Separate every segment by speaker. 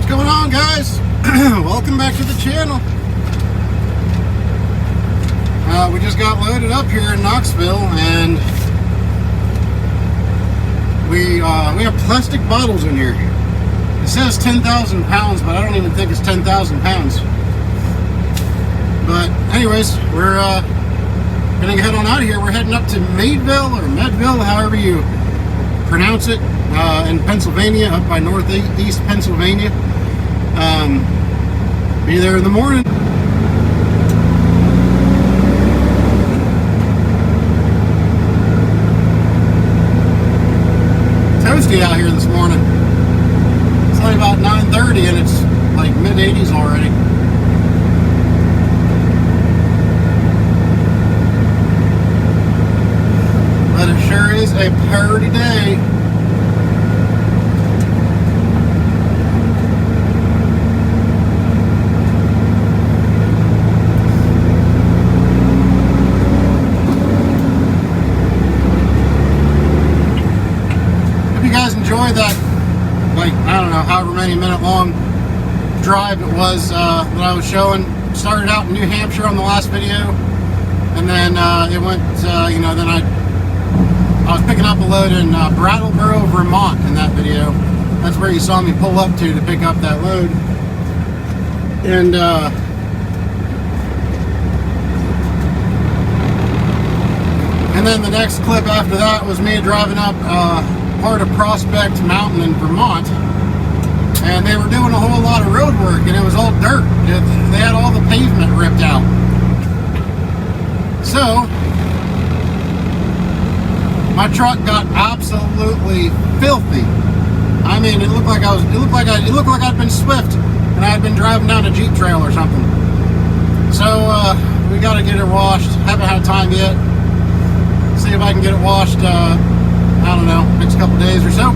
Speaker 1: going on, guys? Welcome back to the channel. We just got loaded up here in Knoxville, and we have plastic bottles in here. It says 10,000 pounds, but I don't even think it's 10,000 pounds. But anyways, we're gonna head on out of here. We're heading up to Meadville or Medville, however you pronounce it, in Pennsylvania, up by northeast Pennsylvania. Be there in the morning. Toasty out here this morning. It's only about 9:30 and it's like mid-80s already. But it sure is a party day. Enjoy that, like, I don't know, however many minute long drive it was that I was showing. Started out in New Hampshire on the last video, and then it went, you know, then I was picking up a load in Brattleboro, Vermont in that video. That's where you saw me pull up to pick up that load. And then the next clip after that was me driving up part of Prospect Mountain in Vermont, and they were doing a whole lot of road work, and it was all dirt. They had all the pavement ripped out. So my truck got absolutely filthy. I mean, it looked like I'd been Swift and I had been driving down a Jeep trail or something. So we got to get it washed. Haven't had time yet. See if I can get it washed. I don't know, next couple days or so.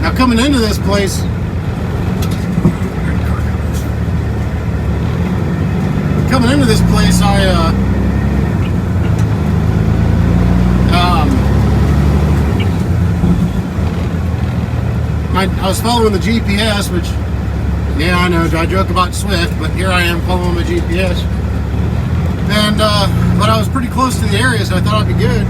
Speaker 1: Now, coming into this place, I was following the GPS, which, yeah, I know, I joke about Swift, but here I am following my GPS. And, but I was pretty close to the area, so I thought I'd be good.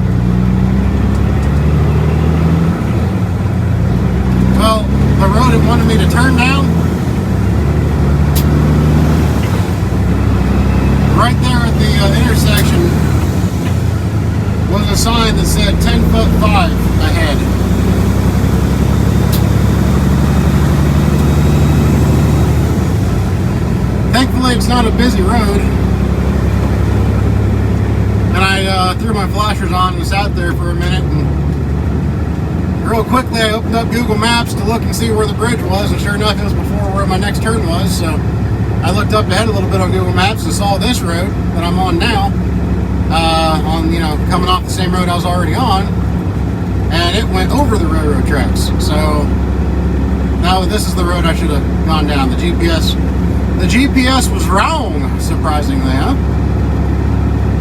Speaker 1: Well, the road it wanted me to turn down. Right there at the intersection was a sign that said 10'5" ahead. Thankfully, it's not a busy road. And I threw my flashers on and sat there for a minute. And real quickly, I opened up Google Maps to look and see where the bridge was. And sure enough, it was before where my next turn was. So I looked up ahead a little bit on Google Maps and saw this road that I'm on now, you know, coming off the same road I was already on, and it went over the railroad tracks. So now this is the road I should have gone down. The GPS was wrong, surprisingly, huh?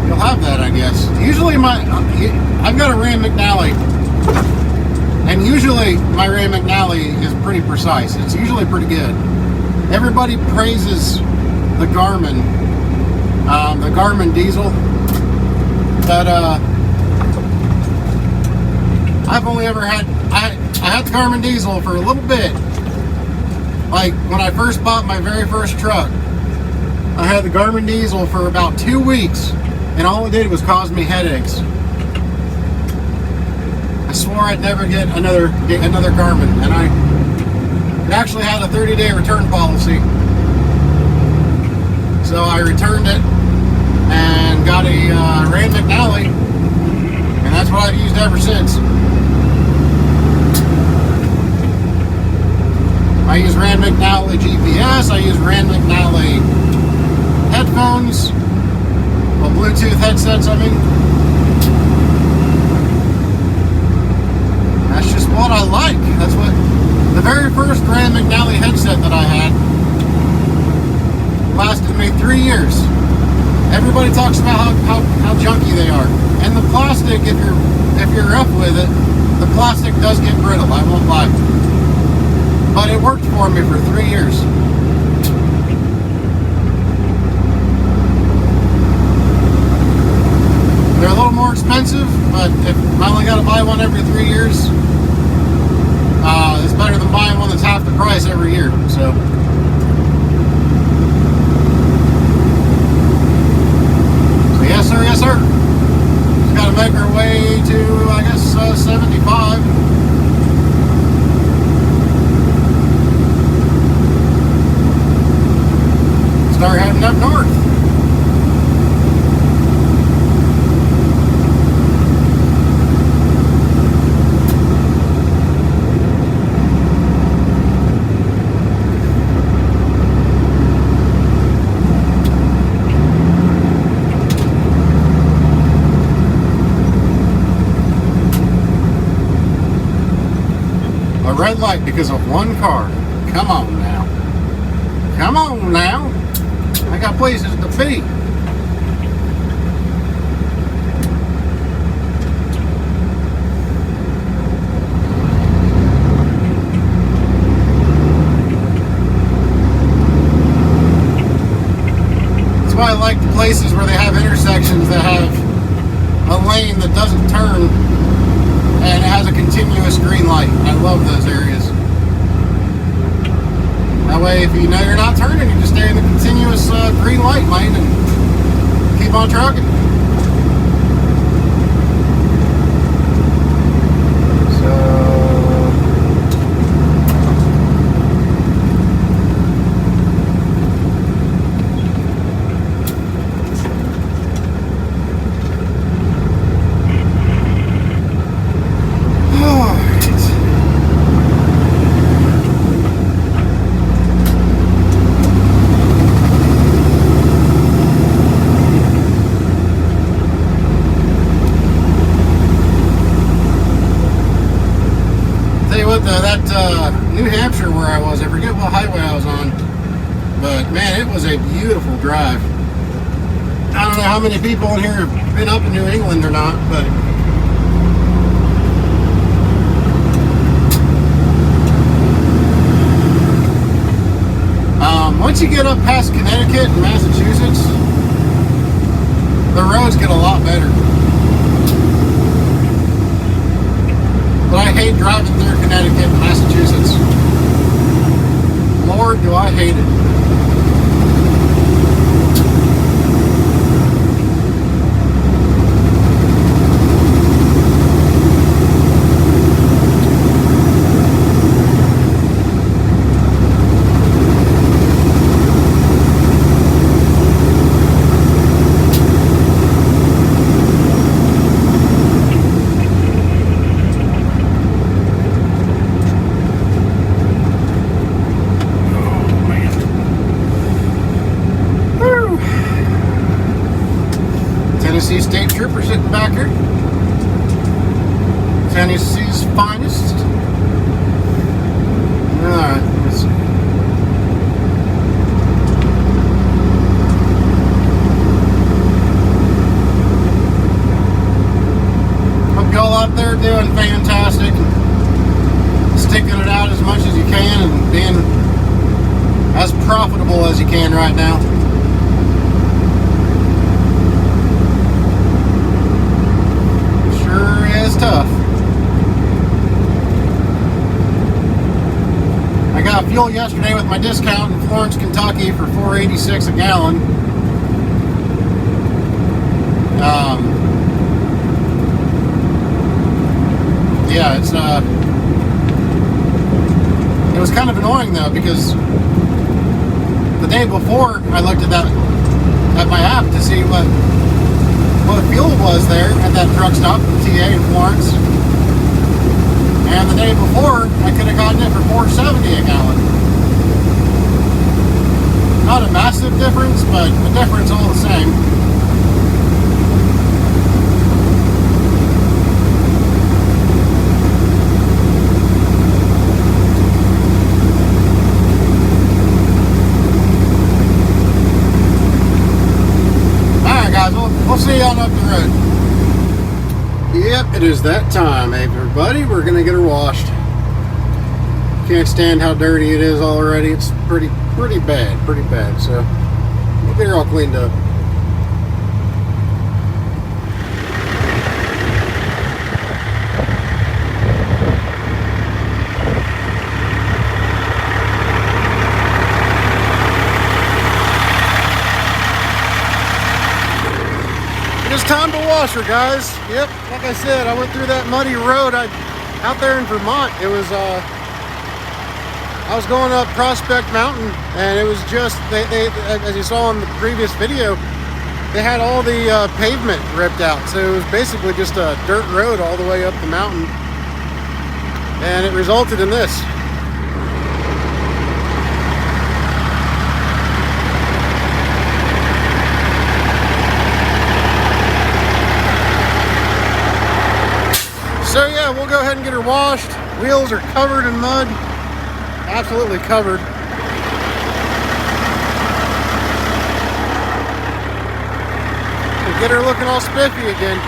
Speaker 1: You'll have that, I guess. Usually I've got a Rand McNally, and usually my Rand McNally is pretty precise. It's usually pretty good. Everybody praises the Garmin diesel, but I've only ever had, I had the Garmin diesel for a little bit. Like when I first bought my very first truck, I had the Garmin diesel for about 2 weeks, and all it did was cause me headaches. I swore I'd never get another Garmin, and it actually had a 30-day return policy. So I returned it and got a Rand McNally, and that's what I've used ever since. I use Rand McNally GPS, I use Rand McNally headphones, well, Bluetooth headsets, I mean. everybody talks about how junky they are. And the plastic, if you're rough with it, the plastic does get brittle, I won't lie. But it worked for me for 3 years. They're a little more expensive, but if I only got to buy one every 3 years, it's better than buying one that's half the price every year. So, yes sir, yes sir. Just got to make our way to, I guess, 75. Start heading up north. A red light because of one car. Come on now. Come on now. I got places to be. That's why I like the places where they have intersections that have a lane that doesn't turn and it has a continuous green light. I love those areas. That way, if you know you're not turning, you just stay in the continuous green light lane and keep on trucking. New Hampshire where I was, I forget what highway I was on, but man, it was a beautiful drive. I don't know how many people in here have been up in New England or not, but once you get up past Connecticut and Massachusetts, the roads get a lot better. But I hate driving through Connecticut and Massachusetts. Lord, do I hate it. Tennessee State Trooper sitting back here. Tennessee's finest. Alright, let's see. Hope y'all out there doing fantastic. Sticking it out as much as you can and being as profitable as you can right now. Is tough. I got fuel yesterday with my discount in Florence, Kentucky for $4.86 a gallon. Yeah, it's it was kind of annoying though, because the day before I looked at my app to see what fuel was there at that truck stop in TA in Florence, and the day before I could have gotten it for $4.70 a gallon. Not a massive difference, but the difference all the same. It is that time, everybody. We're gonna get her washed. Can't stand how dirty it is already. It's pretty bad. So we'll get her all cleaned up. It's time to wash her, guys. Yep, like I said, I went through that muddy road out there in Vermont. It was I was going up Prospect Mountain, and it was just they as you saw in the previous video, they had all the pavement ripped out, so it was basically just a dirt road all the way up the mountain, and it resulted in this. So yeah, we'll go ahead and get her washed. Wheels are covered in mud. Absolutely covered. We'll get her looking all spiffy again.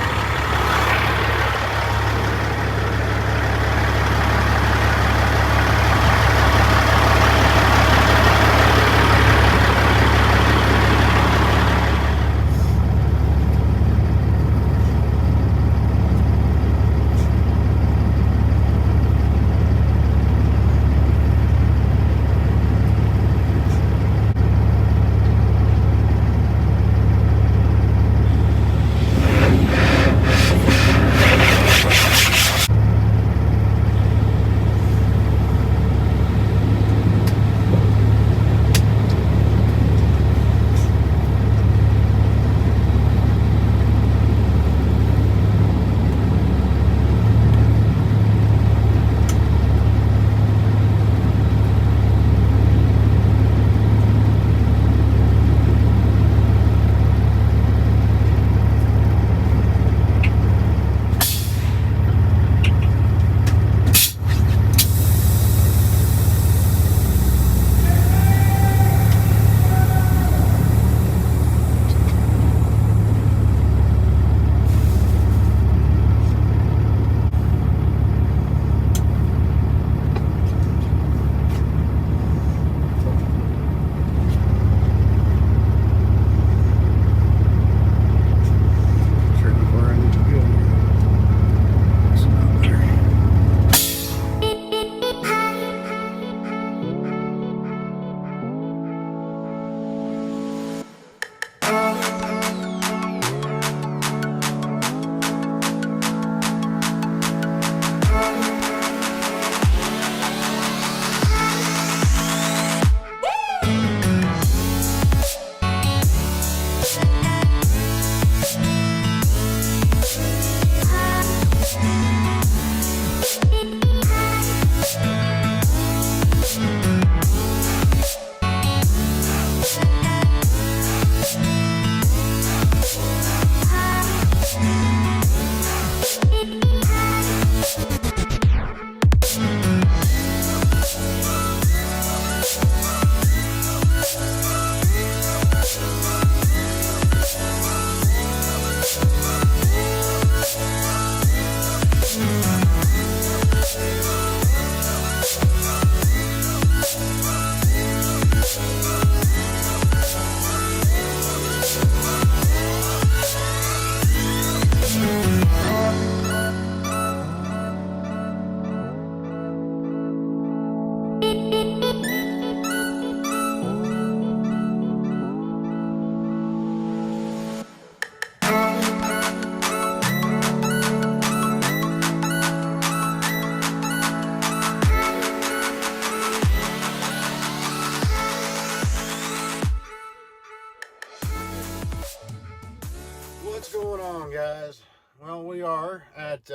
Speaker 1: What's going on, guys? Well, we are at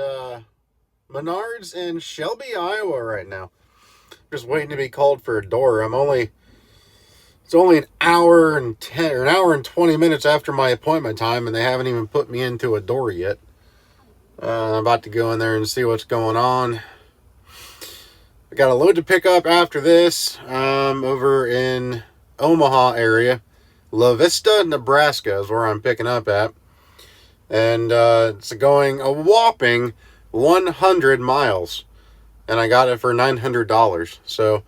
Speaker 1: Menards in Shelby, Iowa right now. Just waiting to be called for a door. It's only an hour and 20 minutes after my appointment time, and they haven't even put me into a door yet. I'm about to go in there and see what's going on. I got a load to pick up after this over in Omaha area. La Vista, Nebraska is where I'm picking up at. And it's going a whopping 100 miles. And I got it for $900. So,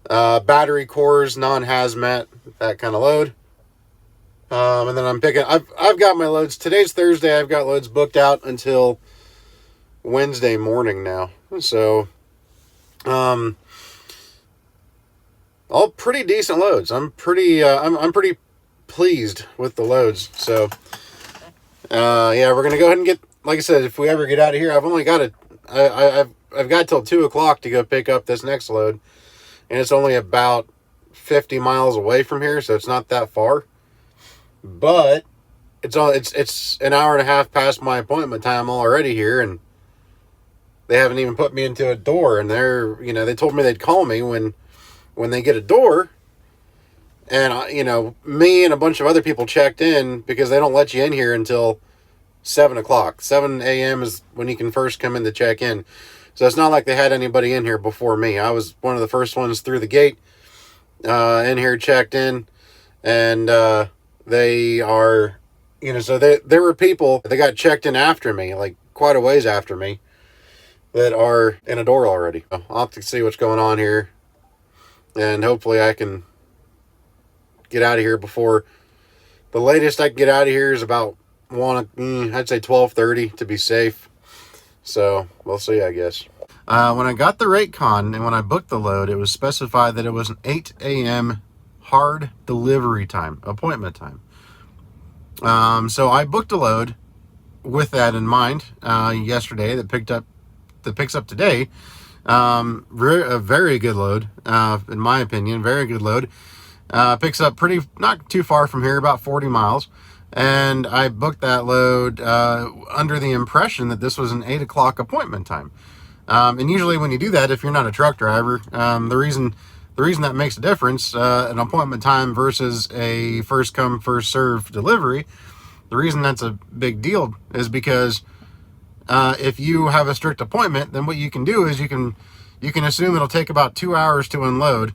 Speaker 1: battery cores, non-hazmat, that kind of load. And then I've got my loads. Today's Thursday. I've got loads booked out until Wednesday morning now. So, all pretty decent loads. I'm pretty pleased with the loads. So, yeah, we're gonna go ahead and get. Like I said, if we ever get out of here, I've got till 2 o'clock to go pick up this next load, and it's only about 50 miles away from here, so it's not that far. But it's an hour and a half past my appointment time already here, and they haven't even put me into a door. And they told me they'd call me when they get a door. And me and a bunch of other people checked in because they don't let you in here until 7 o'clock. 7 a.m. is when you can first come in to check in. So it's not like they had anybody in here before me. I was one of the first ones through the gate, in here, checked in, and they are, so there were people that got checked in after me, like quite a ways after me, that are in a door already. I'll have to see what's going on here, and hopefully I can get out of here before, the latest I can get out of here is about I'd say 12:30 to be safe. So we'll see, I guess. When I got the Raycon and when I booked the load, it was specified that it was an 8 a.m. hard delivery time, appointment time. So I booked a load with that in mind yesterday that picks up today. A very good load, in my opinion, very good load. Picks up not too far from here, about 40 miles. And I booked that load under the impression that this was an 8 o'clock appointment time. And usually when you do that, if you're not a truck driver, the reason that makes a difference, an appointment time versus a first come, first serve delivery, the reason that's a big deal is because if you have a strict appointment, then what you can do is you can assume it'll take about 2 hours to unload.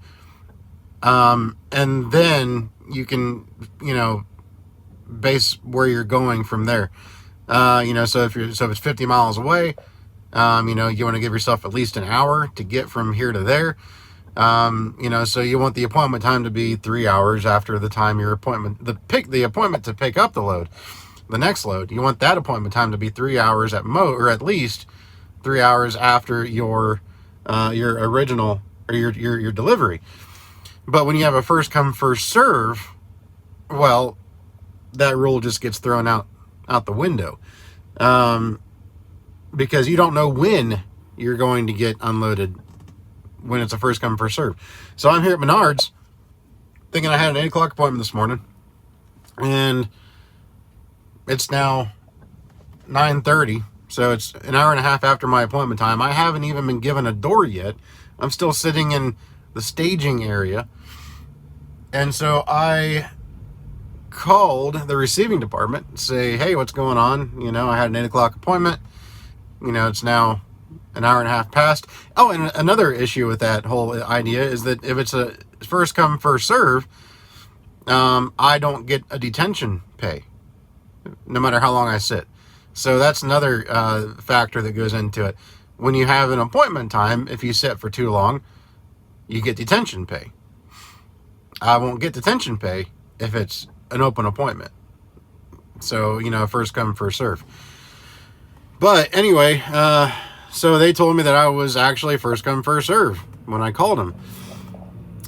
Speaker 1: And then you can, base where you're going from there. So if it's 50 miles away, you want to give yourself at least an hour to get from here to there. So you want the appointment time to be 3 hours after the time the appointment to pick up the load, the next load. You want that appointment time to be 3 hours or at least 3 hours after your original or your delivery. But when you have a first come, first serve, well, that rule just gets thrown out the window. Because you don't know when you're going to get unloaded when it's a first come, first serve. So I'm here at Menards thinking I had an 8 o'clock appointment this morning, and it's now 9:30. So it's an hour and a half after my appointment time. I haven't even been given a door yet. I'm still sitting in the staging area. And so I called the receiving department and say, hey, what's going on? I had an 8 o'clock appointment. It's now an hour and a half past. Oh, and another issue with that whole idea is that if it's a first come, first serve, I don't get a detention pay, no matter how long I sit. So that's another factor that goes into it. When you have an appointment time, if you sit for too long, you get detention pay. I won't get detention pay if it's an open appointment. So, first come, first serve. But anyway, so they told me that I was actually first come, first serve when I called them.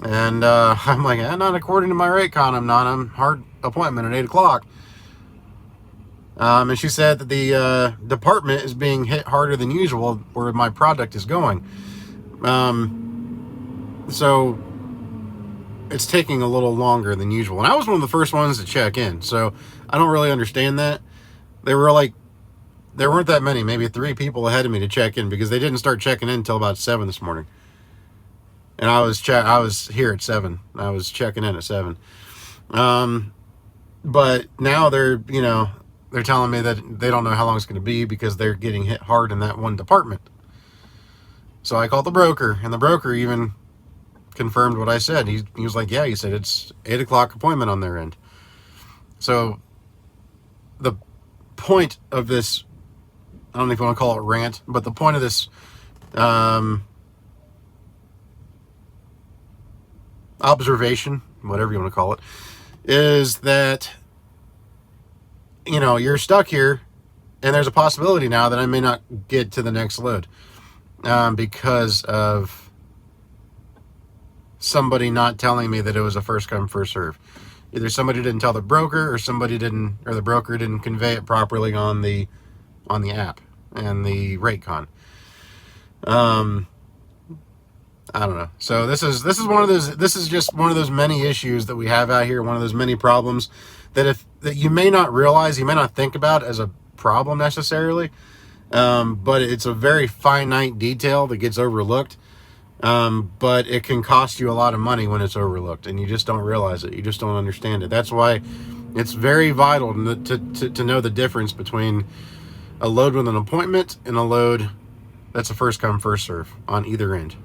Speaker 1: And I'm like, not according to my Raycon, I'm not. I'm hard appointment at 8 o'clock. And she said that the department is being hit harder than usual where my product is going. So it's taking a little longer than usual. And I was one of the first ones to check in, so I don't really understand that. There weren't that many, maybe 3 people ahead of me to check in, because they didn't start checking in until about 7 this morning. And I was here at 7. I was checking in at 7. But now they're telling me that they don't know how long it's going to be because they're getting hit hard in that one department. So I called the broker, and the broker even confirmed what I said. He was like, yeah, he said it's 8 o'clock appointment on their end. So the point of this, I don't know if you want to call it rant, but the point of this observation, whatever you want to call it, is that, you know, you're stuck here, and there's a possibility now that I may not get to the next load because of somebody not telling me that it was a first come, first serve. Either somebody didn't tell the broker, or the broker didn't convey it properly on the app and the Raycon. I don't know. So this is one of those. This is just one of those many issues that we have out here. One of those many problems that you may not realize, you may not think about as a problem necessarily, but it's a very finite detail that gets overlooked. But it can cost you a lot of money when it's overlooked, and you just don't realize it. You just don't understand it. That's why it's very vital to know the difference between a load with an appointment and a load that's a first come, first serve on either end.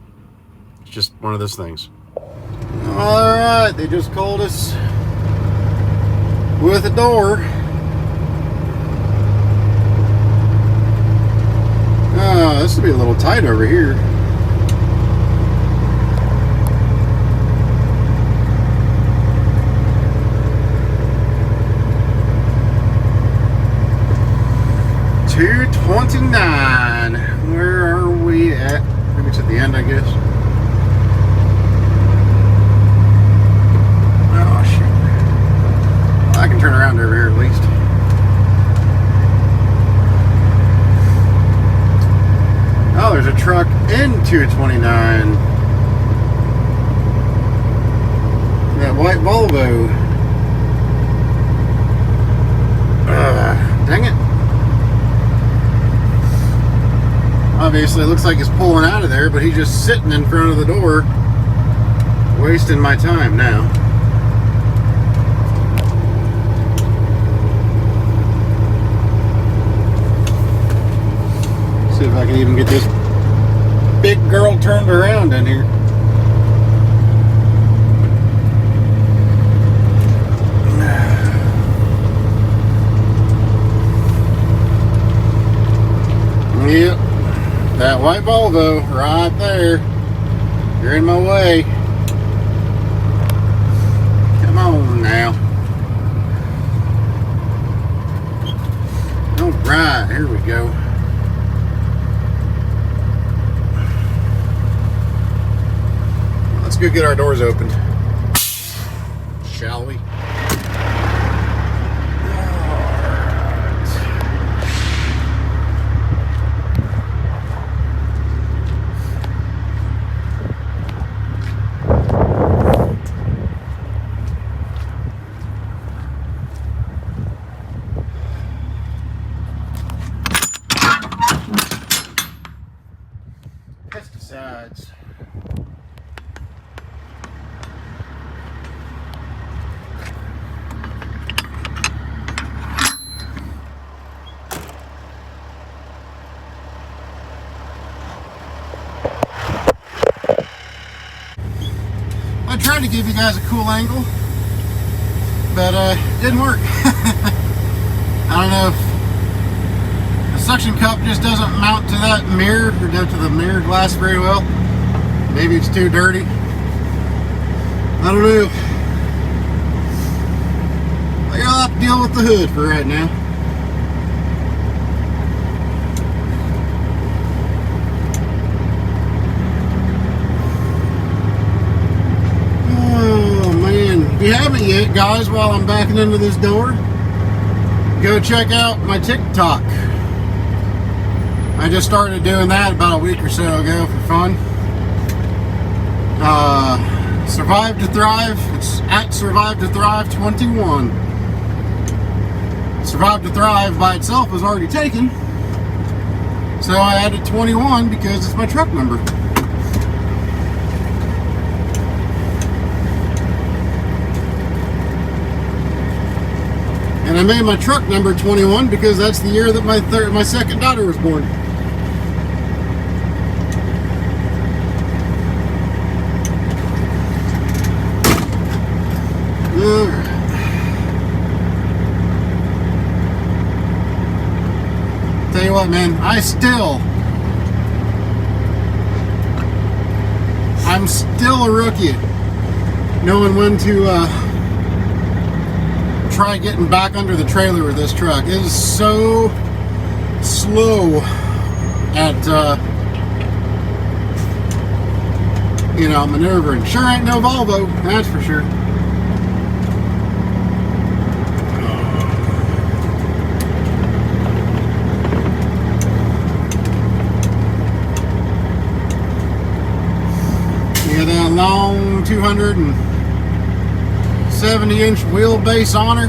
Speaker 1: It's just one of those things. All right, they just called us with a door. This will be a little tight over here. $229. Where are we at? Maybe it's at the end, I guess. Oh, shoot. I can turn around over here at least. Oh, there's a truck in 229. That white Volvo. Dang it. Obviously, it looks like he's pulling out of there, but he's just sitting in front of the door, wasting my time now. See if I can even get this big girl turned around in here. Yep. That white Volvo right there. You're in my way. Come on now. All right, here we go. Let's go get our doors opened, shall we? Pesticides. I tried to give you guys a cool angle, but it didn't work. I don't know if the suction cup just doesn't mount to that mirror, or to the mirror glass very well. Maybe it's too dirty. I don't know. I'll have to deal with the hood for right now. If you haven't yet, guys, while I'm backing into this door, go check out my TikTok. I just started doing that about a week or so ago for fun. Survive to Thrive. It's at Survive to Thrive 21. Survive to Thrive by itself was already taken, so I added 21 because it's my truck number. And I made my truck number 21 because that's the year that my second daughter was born. Alright. Tell you what, man, I'm still a rookie knowing when to try getting back under the trailer with this truck. It is so slow at maneuvering. Sure ain't no Volvo, that's for sure. Yeah, that long 270-inch wheelbase on her.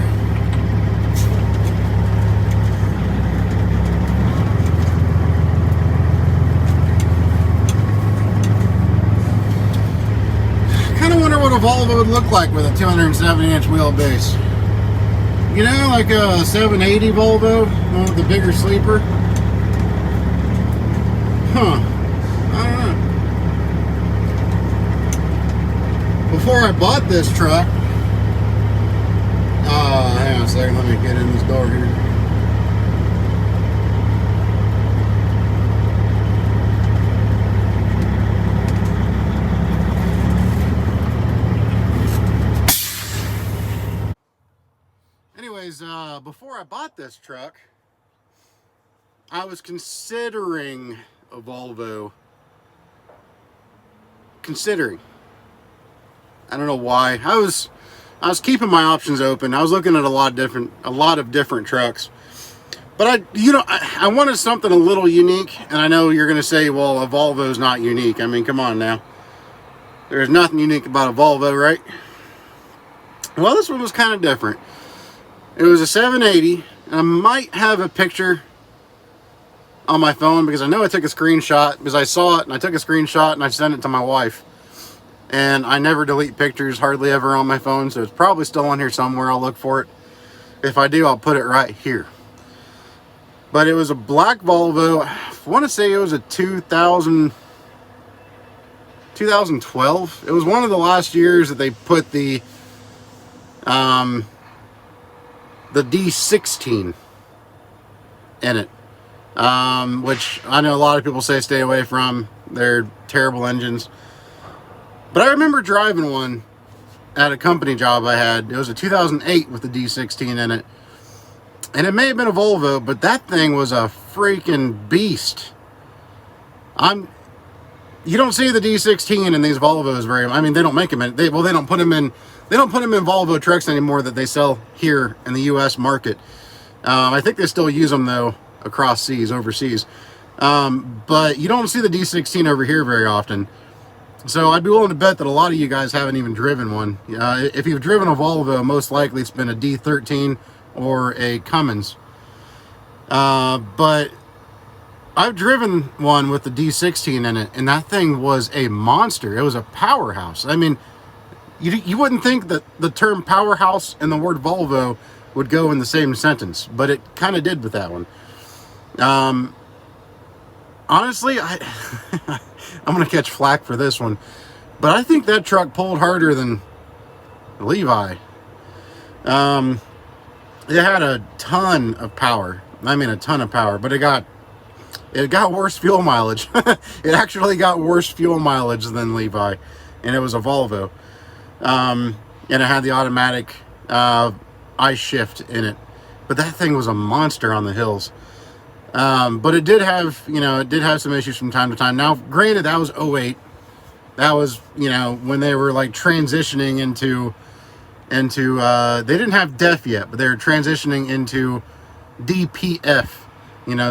Speaker 1: Kind of wonder what a Volvo would look like with a 270-inch wheelbase. You know, like a 780 Volvo, one with the bigger sleeper. Huh. I don't know. Before I bought this truck, hang on a second, let me get in this door here. Anyways, before I bought this truck, I was considering a Volvo. I don't know why. I was keeping my options open. I was looking at a lot of different trucks. But I wanted something a little unique, and I know you're going to say, well, a Volvo is not unique. I mean, come on now. There's nothing unique about a Volvo, right? Well, this one was kind of different. It was a 780, and I might have a picture on my phone because I know I took a screenshot because I saw it and I took a screenshot and I sent it to my wife. And I never delete pictures hardly ever on my phone, so it's probably still on here somewhere. I'll look for it. If I do, I'll put it right here. But it was a black Volvo. I want to say it was a 2012. It was one of the last years that they put the D16 in it, which I know a lot of people say stay away from. They're terrible engines. But I remember driving one at a company job I had. It was a 2008 with the D16 in it. And it may have been a Volvo, but that thing was a freaking beast. You don't see the D16 in these Volvos very much. I mean, they don't make them in. They don't put them in Volvo trucks anymore that they sell here in the U.S. market. I think they still use them though overseas. But you don't see the D16 over here very often. So I'd be willing to bet that a lot of you guys haven't even driven one. If you've driven a Volvo, most likely it's been a D13 or a Cummins. But I've driven one with the D16 in it, and that thing was a monster. It was a powerhouse. I mean, you wouldn't think that the term powerhouse and the word Volvo would go in the same sentence, but it kind of did with that one. Honestly, I'm going to catch flack for this one, but I think that truck pulled harder than Levi. It had a ton of power. I mean, a ton of power, but it got worse fuel mileage. It actually got worse fuel mileage than Levi, and it was a Volvo. And it had the automatic I-shift in it, but that thing was a monster on the hills. But it did have some issues from time to time. Now, granted, that was 08. That was, when they were like transitioning into they didn't have DEF yet, but they were transitioning into DPF,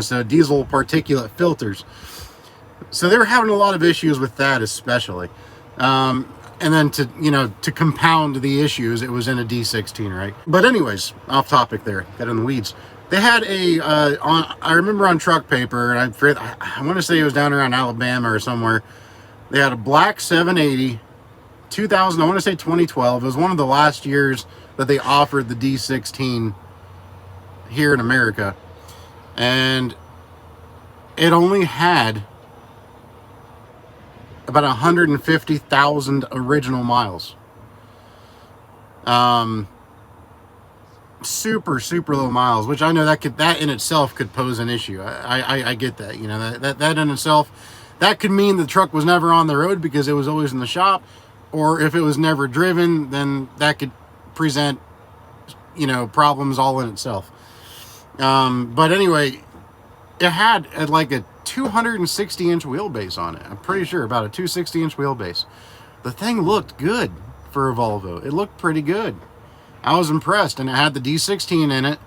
Speaker 1: so diesel particulate filters. So they were having a lot of issues with that, especially. And then to compound the issues, it was in a D16, right? But anyways, off topic there, got in the weeds. They had I remember on Truck Paper, and I want to say it was down around Alabama or somewhere. They had a black 780, 2000, I want to say 2012. It was one of the last years that they offered the D16 here in America. And it only had about 150,000 original miles. super low miles, which I know that in itself could pose an issue. I get that, you know, that in itself, that could mean the truck was never on the road because it was always in the shop, or if it was never driven, then that could present, you know, problems all in itself. But anyway, it had like a 260-inch wheelbase on it. I'm pretty sure about a 260-inch wheelbase. The thing looked good for a Volvo. It looked pretty good. I was impressed, and it had the D16 in it,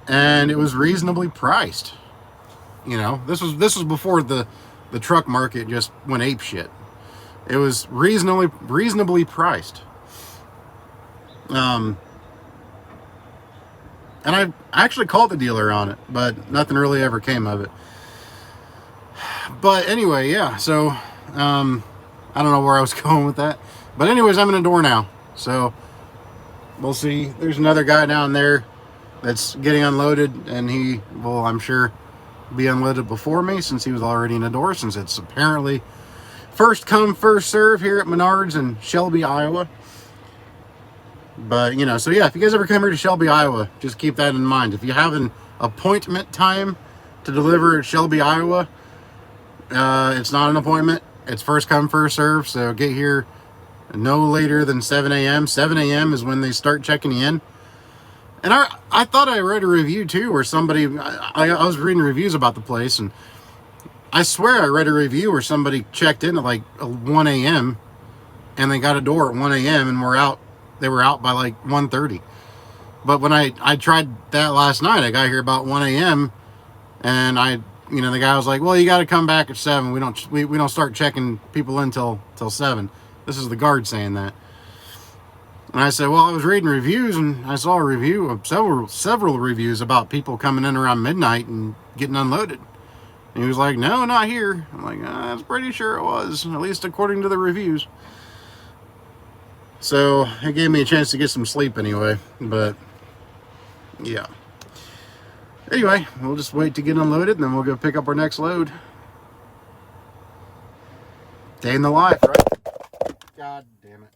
Speaker 1: and it was reasonably priced. You know, this was before the truck market just went ape shit. It was reasonably priced. And I actually called the dealer on it, but nothing really ever came of it. But anyway, yeah, so I don't know where I was going with that. But anyways, I'm in a door now. So we'll see. There's another guy down there that's getting unloaded, and he will, I'm sure, be unloaded before me since he was already in the door, since it's apparently first come, first serve here at Menards in Shelby, Iowa. But, you know, so yeah, if you guys ever come here to Shelby, Iowa, just keep that in mind. If you have an appointment time to deliver at Shelby, Iowa, it's not an appointment. It's first come, first serve. So get here no later than 7 a.m. 7 a.m. is when they start checking you in. And I thought I read a review too, where somebody, I was reading reviews about the place, and I swear I read a review where somebody checked in at like 1 a.m. and they got a door at 1 a.m. and they were out by like 1:30. But when I tried that last night, I got here about 1 a.m. and the guy was like, well, you got to come back at 7. We don't start checking people in till 7. This is the guard saying that. And I said, well, I was reading reviews, and I saw a review of several reviews about people coming in around midnight and getting unloaded. And he was like, no, not here. I'm like, I was pretty sure it was, at least according to the reviews. So it gave me a chance to get some sleep anyway. But yeah. Anyway, we'll just wait to get unloaded, and then we'll go pick up our next load. Day in the life, right? God damn it.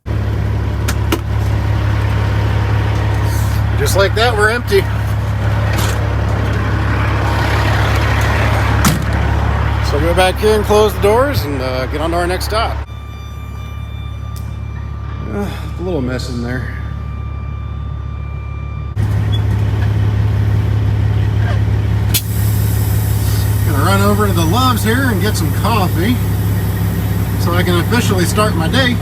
Speaker 1: Just like that, we're empty. So go back here and close the doors and get on to our next stop. A little mess in there. Gonna run over to the Loves here and get some coffee so I can officially start my day.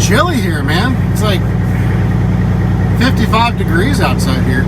Speaker 1: Chilly here, man. It's like 55 degrees outside here.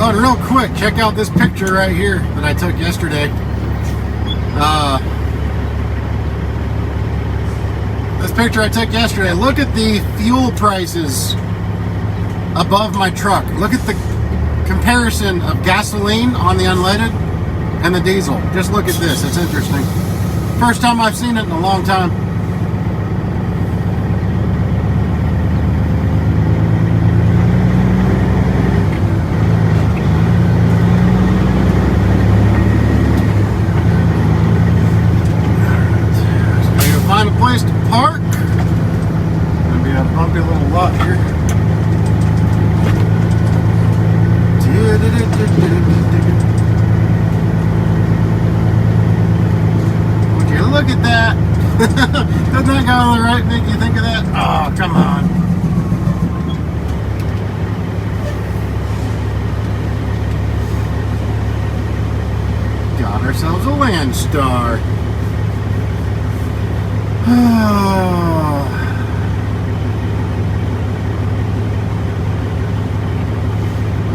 Speaker 1: Oh, and real quick, check out this picture right here that I took yesterday. This picture I took yesterday. Look at the fuel prices above my truck. Look at the comparison of gasoline on the unleaded and the diesel. Just look at this. It's interesting. First time I've seen it in a long time. Find a place to park. Gonna be a bumpy little lot here. Would you look at that? Doesn't that guy on the right make you think of that? Oh, come on. Got ourselves a Landstar.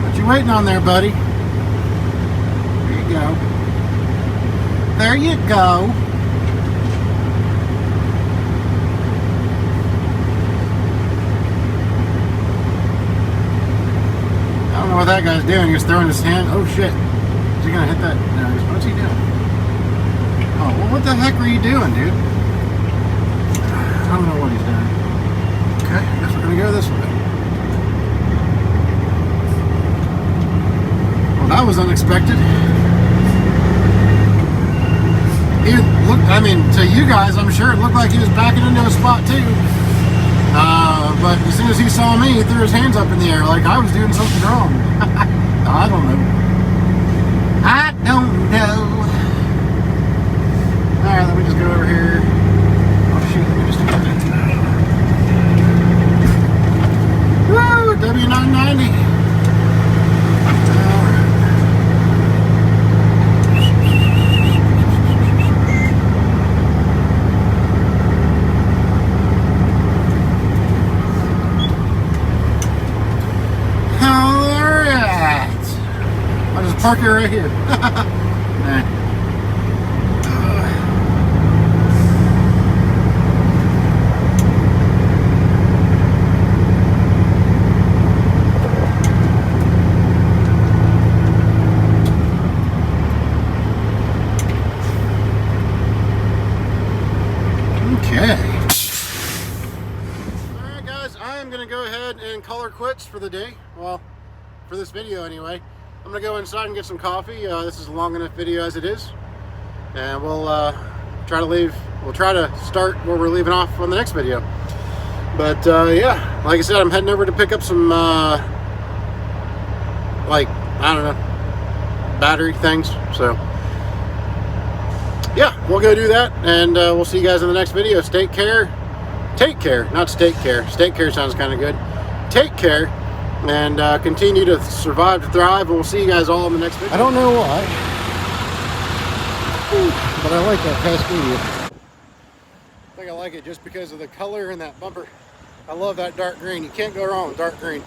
Speaker 1: What you waiting on there, buddy? There you go. There you go. I don't know what that guy's doing. He's throwing his hand. Oh shit. Is he gonna hit that? No, what's he doing? Oh, well, what the heck were you doing, dude? I don't know what he's doing. Okay, I guess we're gonna go this way. Well, that was unexpected. He looked, I mean, to you guys, I'm sure it looked like he was backing into a spot too. But as soon as he saw me, he threw his hands up in the air like I was doing something wrong. I don't know. I don't know. Alright, let me just go over here. Oh shoot, let me just do that. Woo! W990. Park it right here. Nah. Okay. Alright guys, I am going to go ahead and call her quits for the day. Well, for this video anyway. I'm gonna go inside and get some coffee. This is a long enough video as it is, and we'll try to leave. We'll try to start where we're leaving off on the next video. But yeah, like I said, I'm heading over to pick up some like, I don't know, battery things. So yeah, we'll go do that, and we'll see you guys in the next video. Take care, not state care. State care sounds kind of good. Take care. And continue to survive, to thrive, and we'll see you guys all in the next video. I don't know why, but I like that Cascadia. I think I like it just because of the color and that bumper. I love that dark green. You can't go wrong with dark green.